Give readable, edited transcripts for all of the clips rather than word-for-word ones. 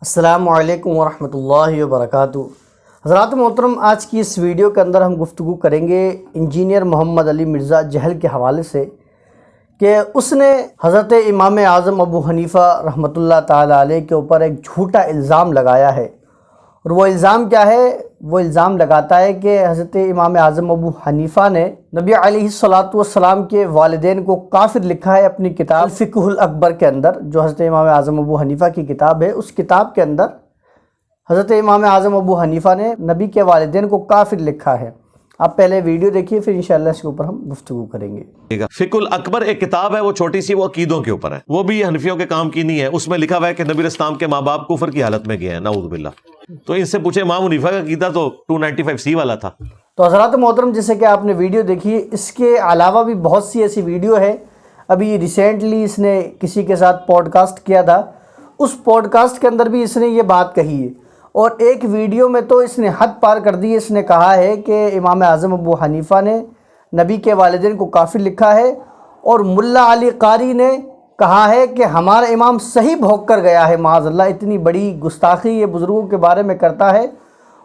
السلام علیکم ورحمۃ اللہ وبرکاتہ۔ حضرات محترم، آج کی اس ویڈیو کے اندر ہم گفتگو کریں گے انجینئر محمد علی مرزا جہل کے حوالے سے کہ اس نے حضرت امام اعظم ابو حنیفہ رحمۃ اللہ تعالیٰ علیہ کے اوپر ایک جھوٹا الزام لگایا ہے۔ اور وہ الزام کیا ہے؟ وہ الزام لگاتا ہے کہ حضرت امام اعظم ابو حنیفہ نے نبی علیہ السلام کے والدین کو کافر لکھا ہے اپنی کتاب الفقہ الاکبر کے اندر، جو حضرت امام اعظم ابو حنیفہ کی کتاب ہے۔ اس کتاب کے اندر حضرت امام اعظم ابو حنیفہ نے نبی کے والدین کو کافر لکھا ہے۔ آپ پہلے ویڈیو دیکھیے، پھر انشاءاللہ اس کے اوپر ہم گفتگو کریں گے۔ فقہ الاکبر ایک کتاب ہے، وہ چھوٹی سی، وہ عقیدوں کے اوپر ہے، وہ بھی حنفیوں کے کام کی نہیں ہے۔ اس میں لکھا ہوا ہے کہ نبی اسلام کے ماں باپ کفر کی حالت میں گئے ہیں، نعوذ باللہ۔ تو ان سے پوچھے امام حنیفہ کا عقیدہ تو 295C والا تھا۔ تو حضرات محترم، جیسے کہ آپ نے ویڈیو دیکھی، اس کے علاوہ بھی بہت سی ایسی ویڈیو ہے۔ ابھی ریسنٹلی اس نے کسی کے ساتھ پوڈ کاسٹ کیا تھا، اس پوڈ کاسٹ کے اندر بھی اس نے یہ بات کہی ہے، اور ایک ویڈیو میں تو اس نے حد پار کر دی۔ اس نے کہا ہے کہ امام اعظم ابو حنیفہ نے نبی کے والدین کو کافر لکھا ہے، اور ملا علی قاری نے کہا ہے کہ ہمارا امام صحیح بھوگ کر گیا ہے۔ معاذ اللہ، اتنی بڑی گستاخی یہ بزرگوں کے بارے میں کرتا ہے،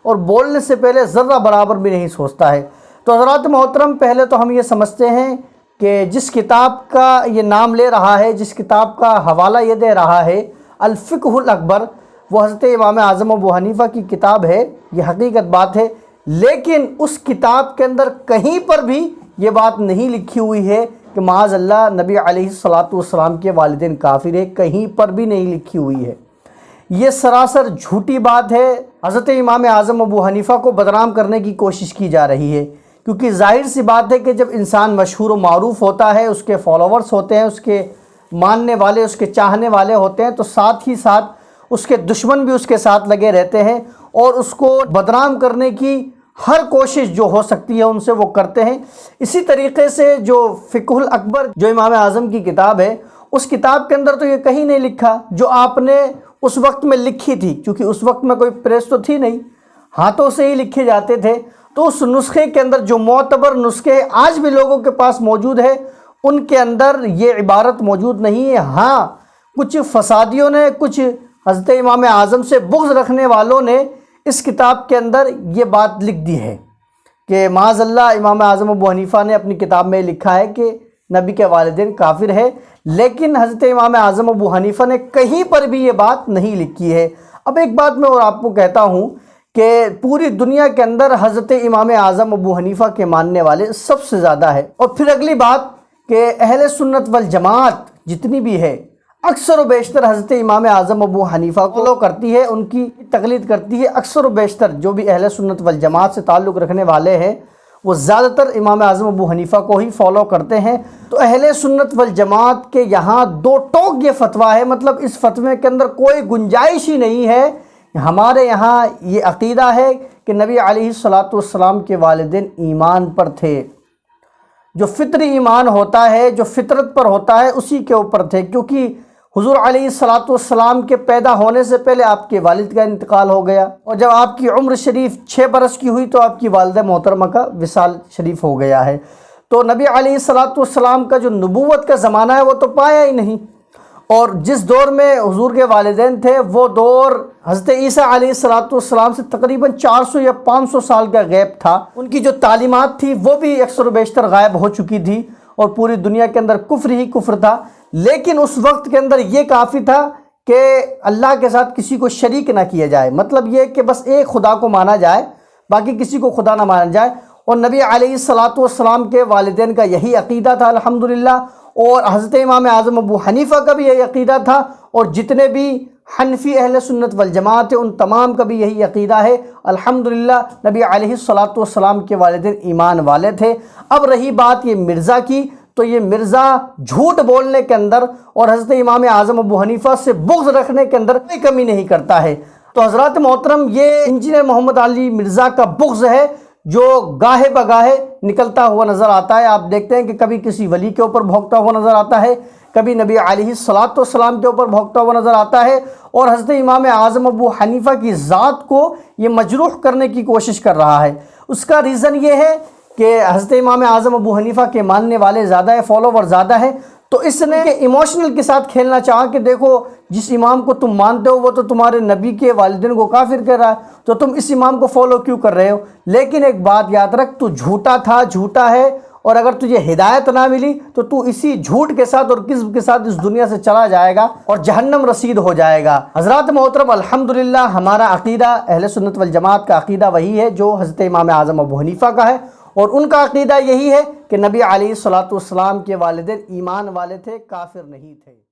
اور بولنے سے پہلے ذرہ برابر بھی نہیں سوچتا ہے۔ تو حضرات محترم، پہلے تو ہم یہ سمجھتے ہیں کہ جس کتاب کا یہ نام لے رہا ہے، جس کتاب کا حوالہ یہ دے رہا ہے الفقہ الاکبر، وہ حضرت امام اعظم ابو حنیفہ کی کتاب ہے، یہ حقیقت بات ہے۔ لیکن اس کتاب کے اندر کہیں پر بھی یہ بات نہیں لکھی ہوئی ہے کہ معاذ اللہ نبی علیہ السلام کے والدین کافر ہیں، کہیں پر بھی نہیں لکھی ہوئی ہے۔ یہ سراسر جھوٹی بات ہے۔ حضرت امام اعظم ابو حنیفہ کو بدنام کرنے کی کوشش کی جا رہی ہے، کیونکہ ظاہر سی بات ہے کہ جب انسان مشہور و معروف ہوتا ہے، اس کے فالوورز ہوتے ہیں، اس کے ماننے والے، اس کے چاہنے والے ہوتے ہیں، تو ساتھ ہی ساتھ اس کے دشمن بھی اس کے ساتھ لگے رہتے ہیں، اور اس کو بدنام کرنے کی ہر کوشش جو ہو سکتی ہے ان سے وہ کرتے ہیں۔ اسی طریقے سے جو فقہ الاکبر جو امام اعظم کی کتاب ہے، اس کتاب کے اندر تو یہ کہیں نہیں لکھا جو آپ نے اس وقت میں لکھی تھی، کیونکہ اس وقت میں کوئی پریس تو تھی نہیں، ہاتھوں سے ہی لکھے جاتے تھے۔ تو اس نسخے کے اندر جو معتبر نسخے آج بھی لوگوں کے پاس موجود ہے، ان کے اندر یہ عبارت موجود نہیں ہے۔ ہاں، کچھ فسادیوں نے، کچھ حضرت امام اعظم سے بغض رکھنے والوں نے اس کتاب کے اندر یہ بات لکھ دی ہے کہ معاذ اللہ امام اعظم ابو حنیفہ نے اپنی کتاب میں لکھا ہے کہ نبی کے والدین کافر ہے، لیکن حضرت امام اعظم ابو حنیفہ نے کہیں پر بھی یہ بات نہیں لکھی ہے۔ اب ایک بات میں اور آپ کو کہتا ہوں کہ پوری دنیا کے اندر حضرت امام اعظم ابو حنیفہ کے ماننے والے سب سے زیادہ ہے۔ اور پھر اگلی بات کہ اہل سنت والجماعت جتنی بھی ہے، اکثر و بیشتر حضرت امام اعظم ابو حنیفہ کو فالو کرتی ہے، ان کی تقلید کرتی ہے۔ اکثر و بیشتر جو بھی اہل سنت والجماعت سے تعلق رکھنے والے ہیں، وہ زیادہ تر امام اعظم ابو حنیفہ کو ہی فالو کرتے ہیں۔ تو اہل سنت والجماعت کے یہاں دو ٹوک یہ فتویٰ ہے، مطلب اس فتوے کے اندر کوئی گنجائش ہی نہیں ہے۔ ہمارے یہاں یہ عقیدہ ہے کہ نبی علیہ السلام کے والدین ایمان پر تھے، جو فطری ایمان ہوتا ہے، جو فطرت پر ہوتا ہے، اسی کے اوپر تھے، کیونکہ حضور علیہ السلام کے پیدا ہونے سے پہلے آپ کے والد کا انتقال ہو گیا، اور جب آپ کی عمر شریف 6 برس کی ہوئی تو آپ کی والدہ محترمہ کا وصال شریف ہو گیا ہے۔ تو نبی علیہ السلام کا جو نبوت کا زمانہ ہے وہ تو پایا ہی نہیں، اور جس دور میں حضور کے والدین تھے وہ دور حضرت عیسیٰ علیہ السلام سے تقریباً 400 یا 500 سال کا غیب تھا۔ ان کی جو تعلیمات تھی وہ بھی اکثر و بیشتر غائب ہو چکی تھی، اور پوری دنیا کے اندر کفر ہی کفر تھا۔ لیکن اس وقت کے اندر یہ کافی تھا کہ اللہ کے ساتھ کسی کو شریک نہ کیا جائے، مطلب یہ کہ بس ایک خدا کو مانا جائے، باقی کسی کو خدا نہ مانا جائے۔ اور نبی علیہ السلام کے والدین کا یہی عقیدہ تھا الحمدللہ، اور حضرت امام اعظم ابو حنیفہ کا بھی یہی عقیدہ تھا، اور جتنے بھی حنفی اہل سنت والجماعت ہیں ان تمام کا بھی یہی عقیدہ ہے الحمدللہ۔ نبی علیہ السلام کے والدین ایمان والے تھے۔ اب رہی بات یہ مرزا کی، تو یہ مرزا جھوٹ بولنے کے اندر اور حضرت امام اعظم ابو حنیفہ سے بغض رکھنے کے اندر کوئی کمی نہیں کرتا ہے۔ تو حضرات محترم، یہ انجینئر محمد علی مرزا کا بغض ہے جو گاہے بگاہے نکلتا ہوا نظر آتا ہے۔ آپ دیکھتے ہیں کہ کبھی کسی ولی کے اوپر بھونکتا ہوا نظر آتا ہے، کبھی نبی علیہ السلام کے اوپر بھونکتا ہوا نظر آتا ہے، اور حضرت امام اعظم ابو حنیفہ کی ذات کو یہ مجروح کرنے کی کوشش کر رہا ہے۔ اس کا ریزن یہ ہے کہ حضرت امام اعظم ابو حنیفہ کے ماننے والے زیادہ ہیں، فالوور زیادہ ہیں، تو اس نے ایموشنل کے ساتھ کھیلنا چاہا کہ دیکھو جس امام کو تم مانتے ہو وہ تو تمہارے نبی کے والدین کو کافر کر رہا ہے، تو تم اس امام کو فالو کیوں کر رہے ہو؟ لیکن ایک بات یاد رکھ، تو جھوٹا تھا، جھوٹا ہے، اور اگر تجھے ہدایت نہ ملی تو اسی جھوٹ کے ساتھ اور کذب کے ساتھ اس دنیا سے چلا جائے گا اور جہنم رسید ہو جائے گا۔ حضرات محترم، الحمدللہ ہمارا عقیدہ اہل سنت والجماعت کا عقیدہ وہی ہے جو حضرت امام اعظم ابو حنیفہ کا ہے، اور ان کا عقیدہ یہی ہے کہ نبی علیہ الصلوۃ والسلام کے والدین ایمان والے تھے، کافر نہیں تھے۔